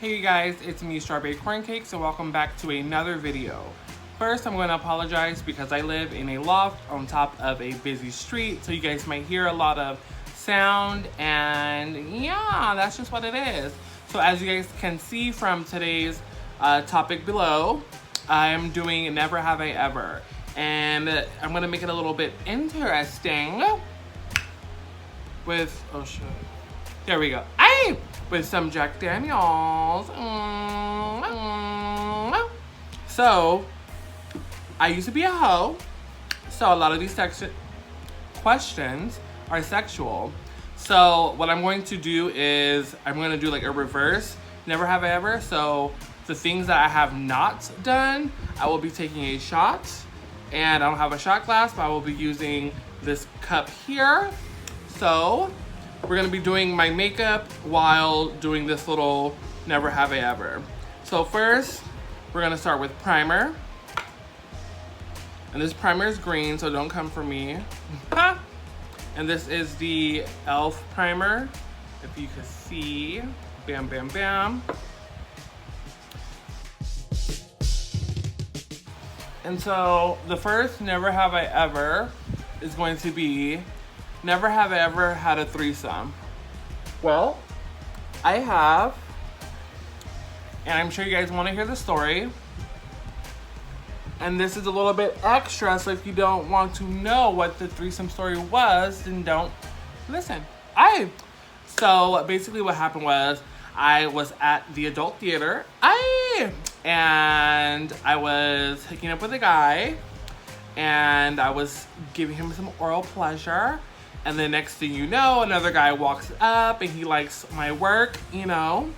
Hey you guys, it's me, Strawberry Corn Cakes, and welcome back to another video. First, I'm going to apologize because I live in a loft on top of a busy street, so you guys might hear a lot of sound, and yeah, that's just what it is. So as you guys can see from today's topic below, I'm doing Never Have I Ever, and I'm going to make it a little bit interesting with, oh shit, there we go. With some Jack Daniels. So, I used to be a hoe, so a lot of these questions are sexual. So what I'm going to do is, I'm going to do like a reverse Never Have I Ever. So the things that I have not done, I will be taking a shot, and I don't have a shot glass, but I will be using this cup here. So we're gonna be doing my makeup while doing this little Never Have I Ever. So first, we're gonna start with primer. And this primer is green, so don't come for me. And this is the e.l.f. primer, if you can see. Bam, bam, bam. And so the first Never Have I Ever is going to be, never have I ever had a threesome. Well, I have, and I'm sure you guys want to hear the story. And this is a little bit extra, so if you don't want to know what the threesome story was, then don't listen. So basically what happened was, I was at the adult theater, and I was hooking up with a guy, and I was giving him some oral pleasure. And the next thing you know, another guy walks up and he likes my work, you know,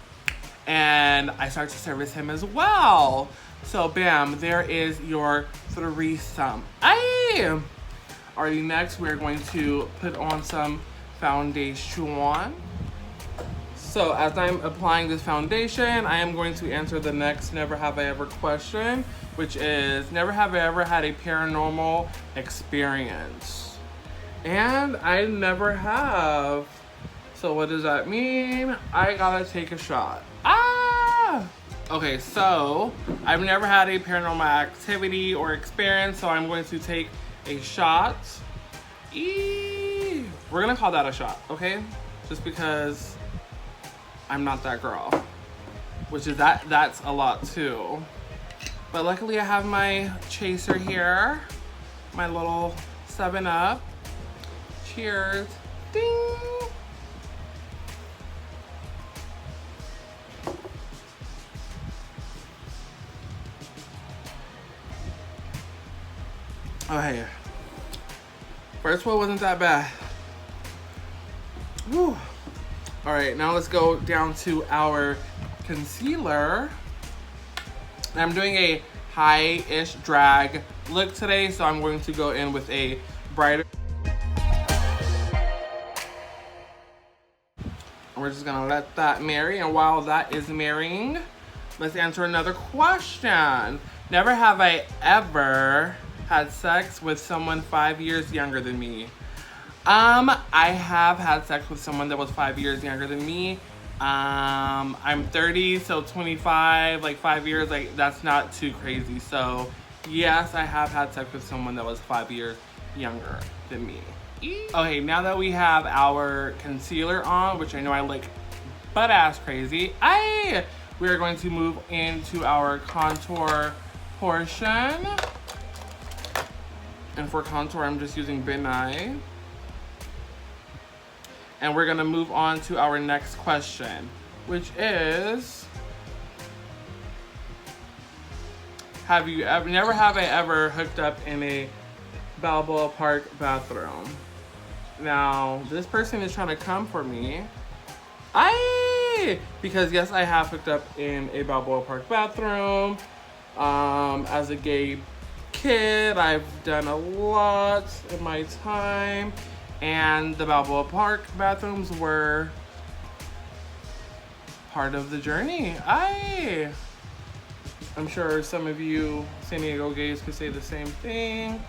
and I start to service him as well. So bam, there is your threesome. Alrighty, next we're going to put on some foundation. So as I'm applying this foundation, I am going to answer the next Never Have I Ever question, which is, never have I ever had a paranormal experience? And I never have. So what does that mean? I gotta take a shot. Okay, so I've never had a paranormal activity or experience, so I'm going to take a shot. We're gonna call that a shot, okay? Just because I'm not that girl. Which is that's a lot too. But luckily I have my chaser here. My little 7-Up. Cheers. Ding. Okay. First one wasn't that bad. Whew. All right, now let's go down to our concealer. I'm doing a high-ish drag look today, so I'm going to go in with a brighter. We're just gonna let that marry, and while that is marrying, let's answer another question. Never have I ever had sex with someone 5 years younger than me. I have had sex with someone that was 5 years younger than me. I'm 30, so 25, like 5 years, like that's not too crazy. So yes, I have had sex with someone that was 5 years younger than me. Okay, now that we have our concealer on, which I know I look butt-ass crazy, we are going to move into our contour portion. And for contour, I'm just using Ben Nye. And we're gonna move on to our next question, which is, never have I ever hooked up in a Balboa Park bathroom? Now, this person is trying to come for me. Because yes, I have hooked up in a Balboa Park bathroom. As a gay kid, I've done a lot in my time. And the Balboa Park bathrooms were part of the journey. I'm sure some of you San Diego gays could say the same thing.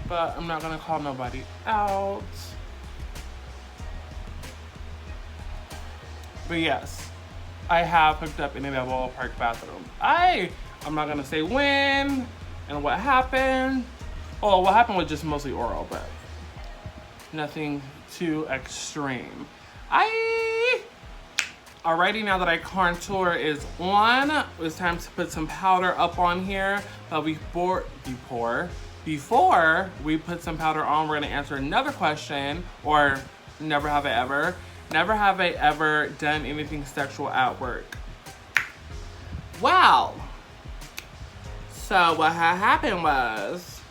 But I'm not gonna call nobody out. But yes, I have hooked up in a Balboa Park bathroom. I'm not gonna say when and what happened. Oh, what happened was just mostly oral, but nothing too extreme. Alrighty, now that our contour is on, it's time to put some powder up on here. But before we put some powder on, we're gonna answer another question, or never have I ever. Never have I ever done anything sexual at work. Well, so what had happened was,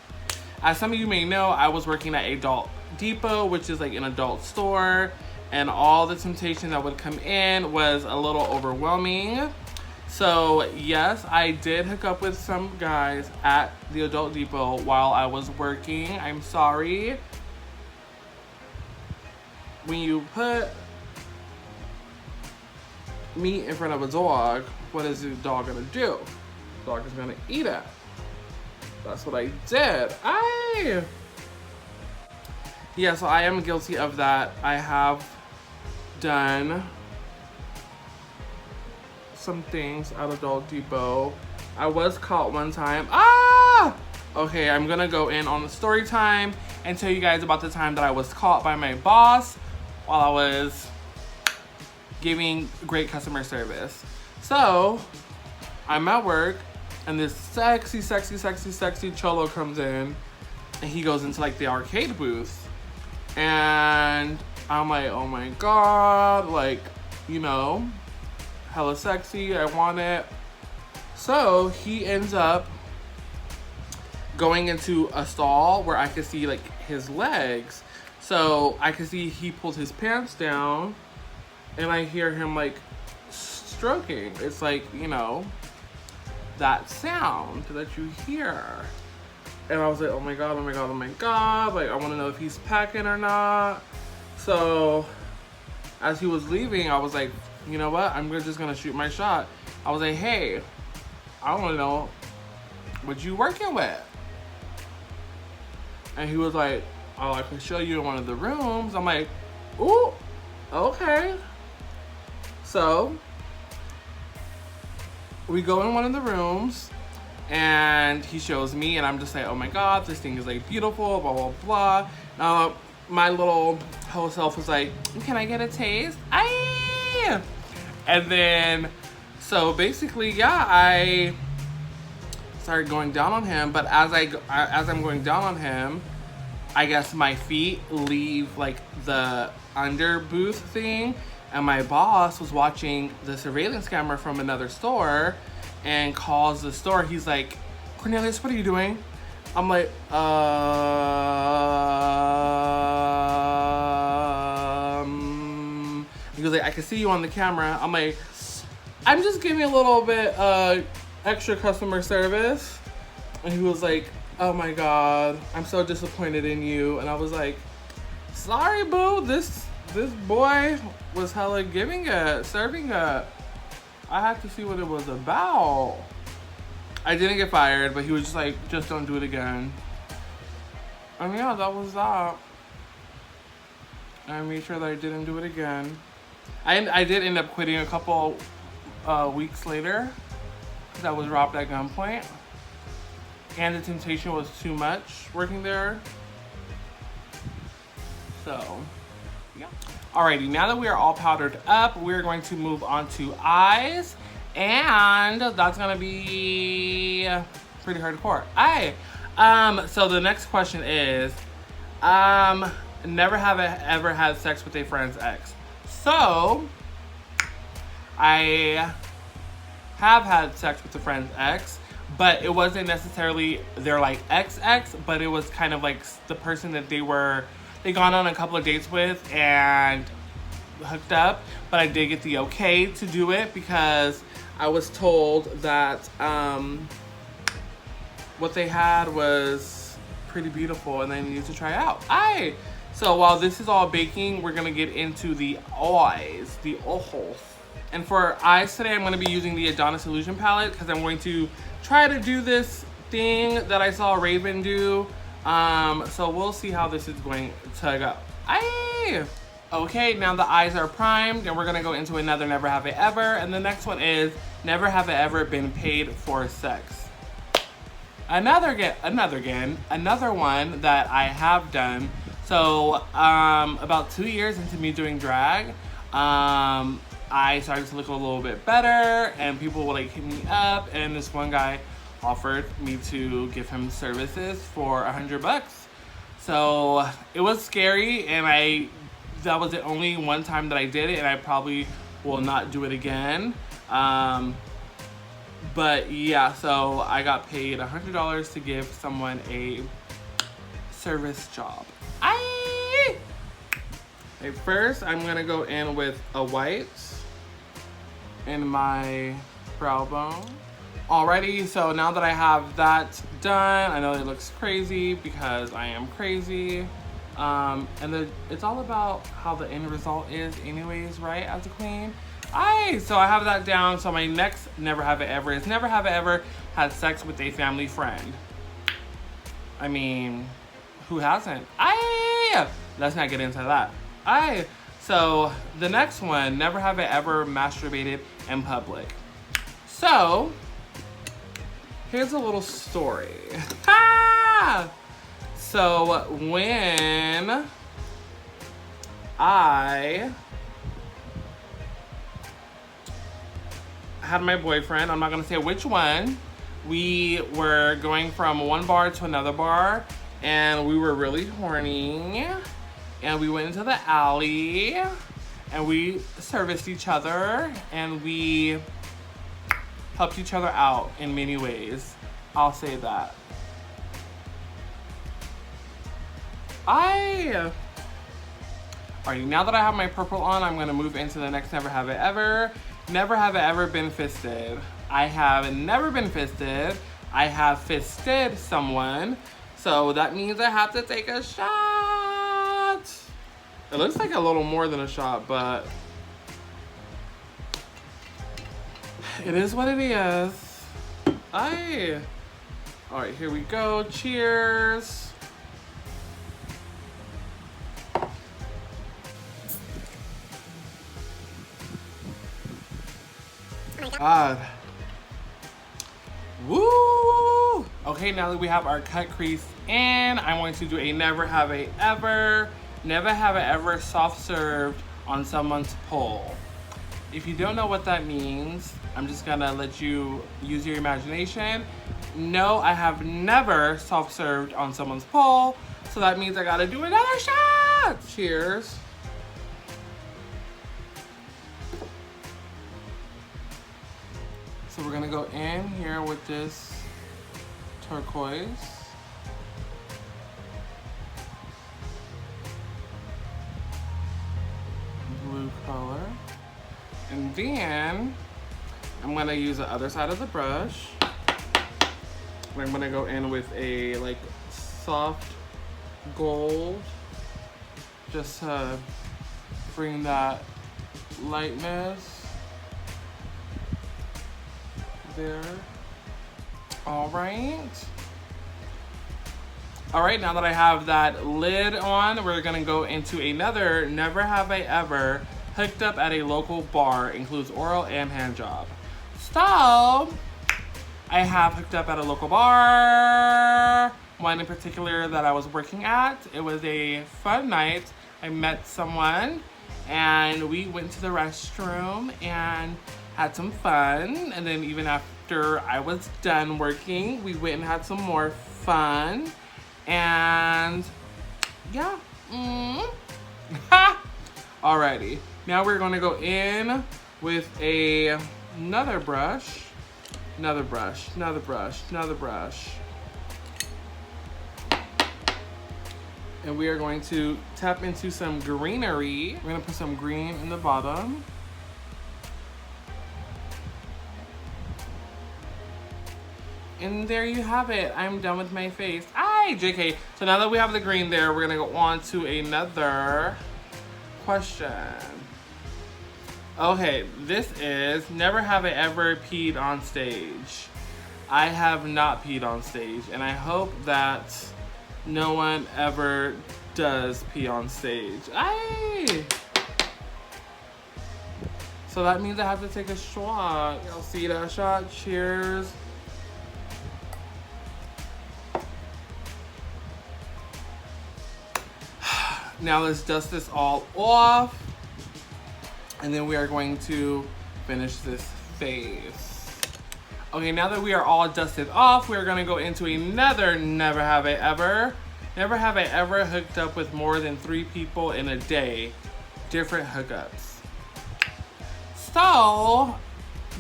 as some of you may know, I was working at Adult Depot, which is like an adult store, and all the temptation that would come in was a little overwhelming. So yes, I did hook up with some guys at the Adult Depot while I was working. I'm sorry. When you put meat in front of a dog, what is the dog gonna do? The dog is gonna eat it. That's what I did. Yeah, so I am guilty of that. I have done some things at Adult Depot. I was caught one time. Okay, I'm gonna go in on the story time and tell you guys about the time that I was caught by my boss while I was giving great customer service. So, I'm at work and this sexy cholo comes in and he goes into like the arcade booth. And I'm like, oh my God, like, you know, hella sexy, I want it. So he ends up going into a stall where I could see like his legs. So I could see he pulled his pants down and I hear him like stroking. It's like, you know, that sound that you hear. And I was like, oh my God, oh my God, oh my God. Like, I want to know if he's packing or not. So as he was leaving, I was like, you know what? I'm just going to shoot my shot. I was like, hey, I want to know what you working with. And he was like, oh, I can show you in one of the rooms. I'm like, ooh, okay. So we go in one of the rooms and he shows me and I'm just like, oh my God, this thing is like beautiful, blah, blah, blah. Now my little whole self was like, can I get a taste? And then, so basically, yeah, I started going down on him, but as I'm going down on him, I guess my feet leave like the under booth thing, and my boss was watching the surveillance camera from another store and calls the store. He's like, Cornelius, what are you doing? I'm like, he goes like, I can see you on the camera. I'm like, I'm just giving a little bit extra customer service. And he was like, oh my God, I'm so disappointed in you. And I was like, sorry, boo, this boy was hella giving it, serving it. I had to see what it was about. I didn't get fired, but he was just like, just don't do it again. And yeah, that was that. I made sure that I didn't do it again. I did end up quitting a couple weeks later because I was robbed at gunpoint. And the temptation was too much working there. So, yeah. Alrighty, now that we are all powdered up, we're going to move on to eyes. And that's gonna be pretty hardcore. So the next question is, never have I ever had sex with a friend's ex. So, I have had sex with a friend's ex, but it wasn't necessarily their like ex, but it was kind of like the person that they gone on a couple of dates with and hooked up. But I did get the okay to do it because I was told that what they had was pretty beautiful and they needed to try out. So while this is all baking, we're gonna get into the eyes, the ojos. And for eyes today, I'm gonna be using the Adonis Illusion palette because I'm going to try to do this thing that I saw Raven do. So we'll see how this is going to go. Okay, now the eyes are primed and we're gonna go into another never have I ever. And the next one is never have I ever been paid for sex. Another one that I have done. So about 2 years into me doing drag, I started to look a little bit better and people would like hit me up, and this one guy offered me to give him services for $100. So it was scary, and that was the only one time that I did it, and I probably will not do it again. But yeah, so I got paid $100 to give someone a service job. Okay, first I'm gonna go in with a white in my brow bone. Alrighty, so now that I have that done, I know it looks crazy because I am crazy. It's all about how the end result is anyways, right, as a queen? So I have that down. So my next never have I ever is never have I ever had sex with a family friend. I mean, who hasn't? Let's not get into that. So the next one, never have I ever masturbated in public. So here's a little story. So when I had my boyfriend, I'm not gonna say which one, we were going from one bar to another bar and we were really horny and we went into the alley and we serviced each other and we helped each other out in many ways. I'll say that. Alright, now that I have my purple on, I'm gonna move into the next never have I ever. Never have I ever been fisted. I have never been fisted. I have fisted someone. So that means I have to take a shot. It looks like a little more than a shot, but it is what it is. Alright, here we go. Cheers. God. Woo! Okay, now that we have our cut crease in, I'm going to do a never have I ever. Never have I ever soft served on someone's pole. If you don't know what that means, I'm just gonna let you use your imagination. No, I have never soft served on someone's pole, so that means I gotta do another shot. Cheers. So we're gonna go in here with this turquoise. Blue color. And then I'm gonna use the other side of the brush. And I'm gonna go in with a like soft gold, just to bring that lightness. There. All right, now that I have that lid on, we're gonna go into another never have I ever hooked up at a local bar, includes oral and hand job. So I have hooked up at a local bar, one in particular that I was working at. It was a fun night. I met someone and we went to the restroom and had some fun, and then even after I was done working, we went and had some more fun, and yeah. Alrighty, now we're gonna go in with another brush, another brush, another brush, another brush, and we are going to tap into some greenery. We're gonna put some green in the bottom. And there you have it. I'm done with my face. JK. So now that we have the green there, we're gonna go on to another question. Okay, this is never have I ever peed on stage. I have not peed on stage, and I hope that no one ever does pee on stage. So that means I have to take a shot. Y'all see that shot? Cheers. Now let's dust this all off. And then we are going to finish this face. Okay, now that we are all dusted off, we're gonna go into another never have I ever. Never have I ever hooked up with more than 3 people in a day. Different hookups. So,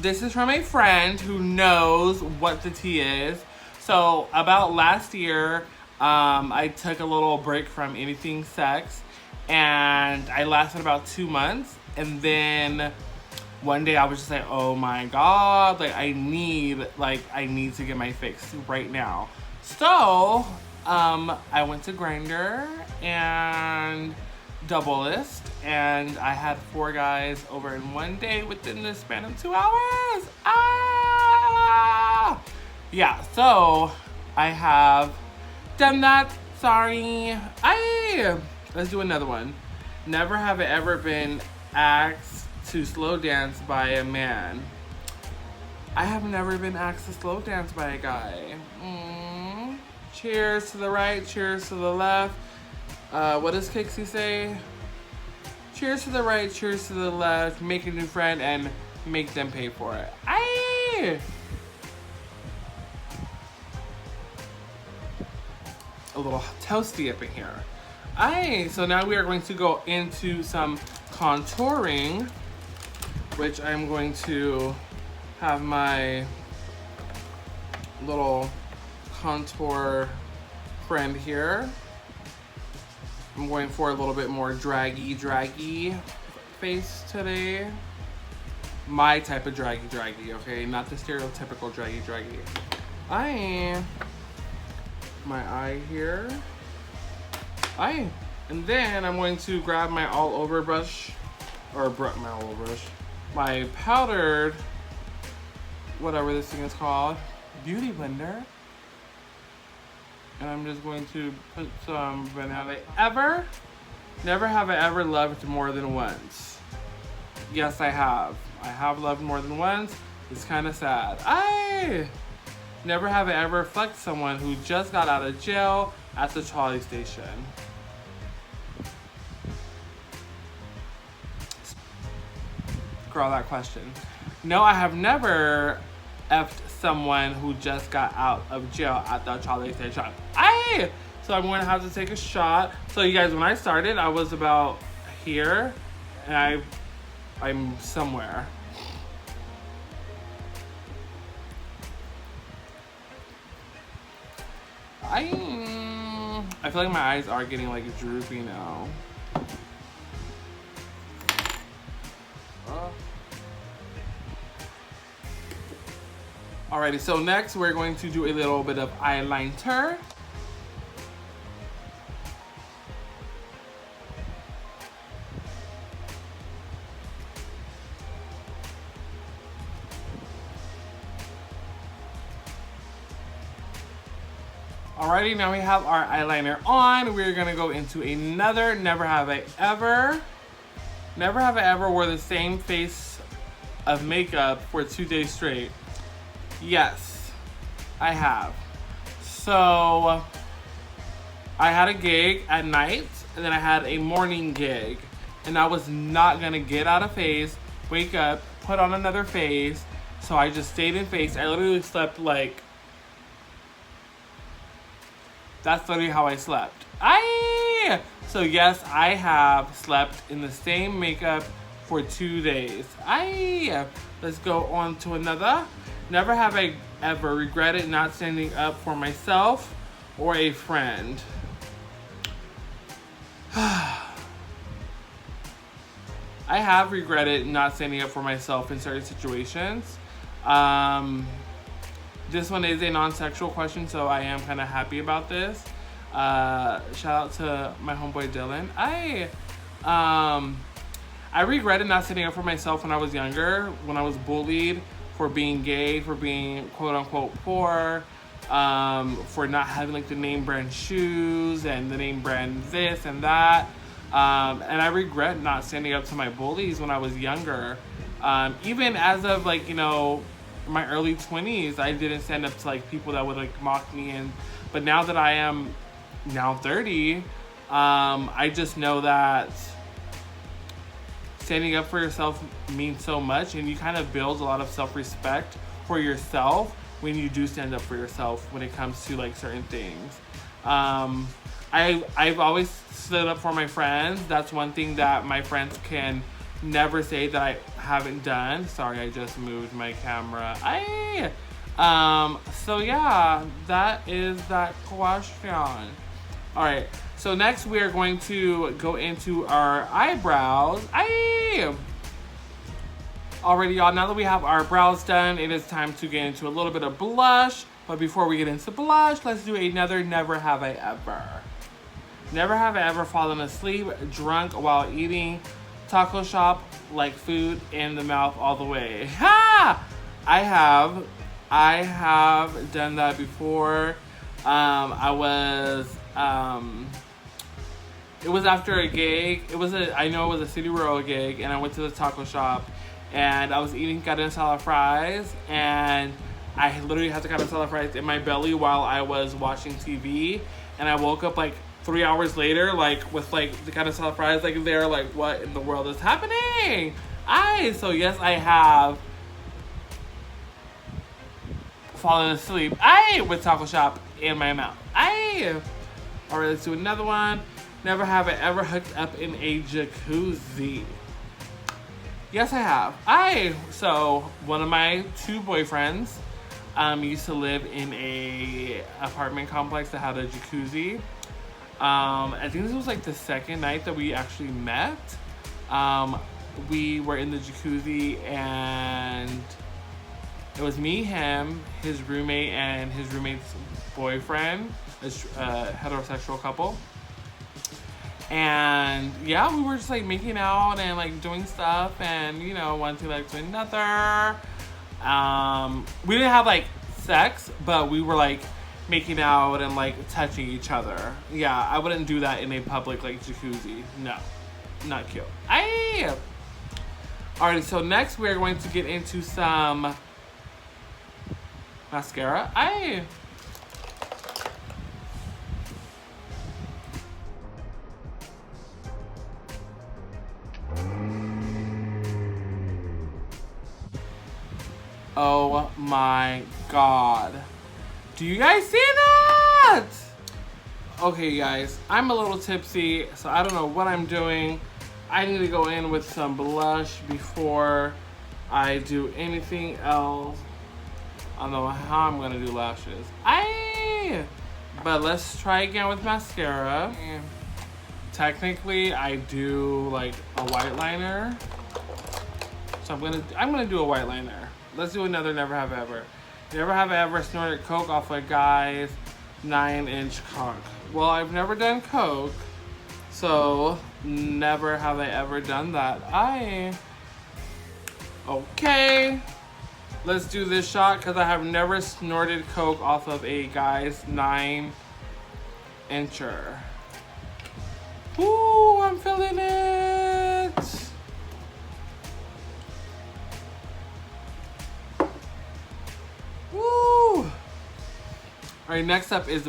this is from a friend who knows what the tea is. So, about last year, I took a little break from anything sex, and I lasted about 2 months, and then one day I was just like, oh my God, like I need to get my fix right now. So, I went to Grindr and double list, and I had 4 guys over in one day within the span of 2 hours. Ah! Yeah, so I have done that. Sorry. Let's do another one. Never have I ever been asked to slow dance by a man. I have never been asked to slow dance by a guy. Cheers to the right, cheers to the left. What does Kixie say? Cheers to the right, cheers to the left. Make a new friend and make them pay for it. A little toasty up in here. So now we are going to go into some contouring, which I'm going to have my little contour friend here. I'm going for a little bit more draggy face today. My type of draggy, okay? Not the stereotypical draggy. My eye here. And then I'm going to grab my all-over brush, my powdered, whatever this thing is called, beauty blender. And I'm just going to put some vanilla. Never have I ever loved more than once. Yes, I have. I have loved more than once. It's kind of sad. Never have I ever fucked someone who just got out of jail at the trolley station. Girl, that question. No, I have never effed someone who just got out of jail at the trolley station. So I'm going to have to take a shot. So you guys, when I started, I was about here, and I'm somewhere. I feel like my eyes are getting like droopy now. Alrighty, so next we're going to do a little bit of eyeliner. Alrighty, now we have our eyeliner on. We're gonna go into another never have I ever. Never have I ever wore the same face of makeup for 2 days straight. Yes, I have. So, I had a gig at night, and then I had a morning gig. And I was not gonna get out of phase, wake up, put on another face. So I just stayed in phase. I literally slept like, that's literally how I slept. So yes, I have slept in the same makeup for 2 days. Let's go on to another. Never have I ever regretted not standing up for myself or a friend. I have regretted not standing up for myself in certain situations. This one is a non-sexual question, so I am kind of happy about this. Shout out to my homeboy Dylan. I regretted not standing up for myself when I was younger, when I was bullied for being gay, for being quote unquote poor, for not having like the name brand shoes and the name brand this and that. And I regret not standing up to my bullies when I was younger. Even as of like, you know, my early 20s, I didn't stand up to like people that would like mock me. But now that I am now 30, I just know that standing up for yourself means so much, and you kind of build a lot of self-respect for yourself when you do stand up for yourself when it comes to like certain things. I've always stood up for my friends. That's one thing that my friends can never say that I haven't done. Sorry, I just moved my camera. So yeah, that is that question. All right, so next we are going to go into our eyebrows. Alrighty, y'all, now that we have our brows done, it is time to get into a little bit of blush. But before we get into blush, let's do another never have I ever. Never have I ever fallen asleep drunk while eating taco shop like food in the mouth all the way. Ha! I have done that before. It was after a gig. I know it was a City Royal gig, and I went to the taco shop, and I was eating carne asada fries, and I literally had the carne asada fries in my belly while I was watching TV, and I woke up like 3 hours later, like with like the carne asada fries like there, like what in the world is happening? So yes, I have fallen asleep. With taco shop in my mouth. Alright, let's do another one. Never have I ever hooked up in a jacuzzi. Yes, I have. So one of my two boyfriends used to live in a apartment complex that had a jacuzzi. I think this was like the second night that we actually met. We were in the jacuzzi, and it was me, him, his roommate, and his roommate's boyfriend, a heterosexual couple. And yeah, we were just like making out and like doing stuff, and you know, one thing led to another. We didn't have like sex, but we were like making out and like touching each other. Yeah, I wouldn't do that in a public like jacuzzi. No, not cute. Alright, so next we're going to get into some mascara. Oh my god. Do you guys see that? Okay, guys, I'm a little tipsy, so I don't know what I'm doing. I need to go in with some blush before I do anything else. I don't know how I'm gonna do lashes. But let's try again with mascara. Technically, I do like a white liner. So I'm gonna do a white liner. Let's do another never have ever. Never have I ever snorted coke off a guy's 9-inch cock. Well, I've never done coke, so never have I ever done that. Okay. Let's do this shot because I have never snorted coke off of a guy's 9-incher. Ooh, I'm feeling it. Woo! Alright, next up is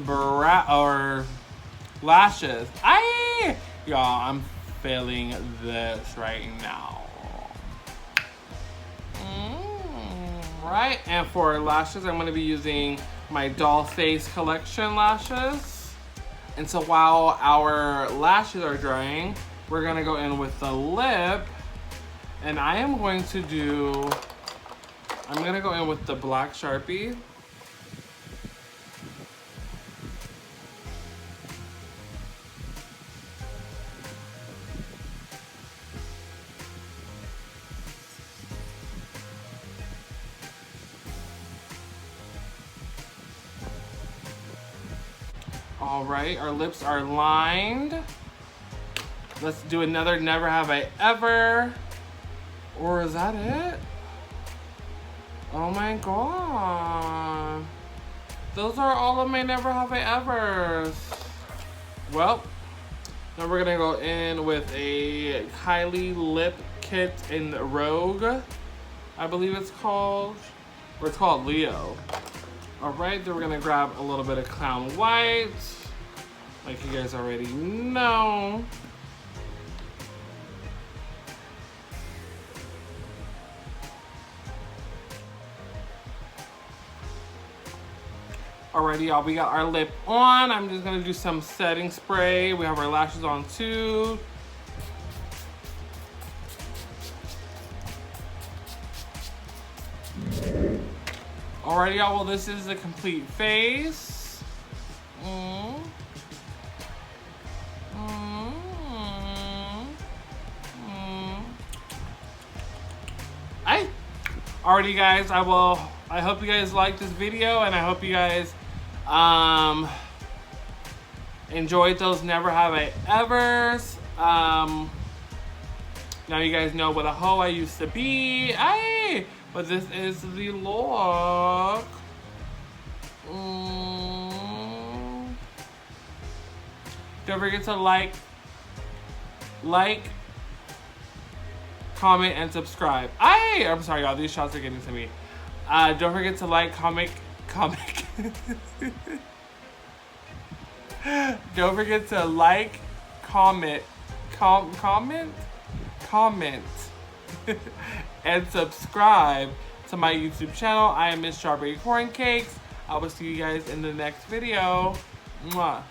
lashes. Y'all, I'm feeling this right now. Right, and for lashes, I'm going to be using my Dollface collection lashes. And so while our lashes are drying, we're going to go in with the lip. And I'm going to go in with the black Sharpie. All right, our lips are lined. Let's do another never have I ever. Or is that it? Oh my god. Those are all of my never have I evers. Well, now we're gonna go in with a Kylie lip kit in Rogue. I believe it's called. Or it's called Leo. Alright, then we're gonna grab a little bit of Clown White. Like you guys already know. Alrighty, y'all, we got our lip on. I'm just gonna do some setting spray. We have our lashes on too. Alrighty, y'all, well, this is the complete face. Alrighty, guys, I hope you guys liked this video, and I hope you guys enjoyed those Never Have I Evers. Now you guys know what a hoe I used to be. But this is the look. Don't forget to like, comment, and subscribe. I'm sorry, y'all. These shots are getting to me. Don't forget to like, comment. Don't forget to like, comment, and subscribe to my YouTube channel. I am Miss Strawberry Corn Cakes. I will see you guys in the next video. Mwah.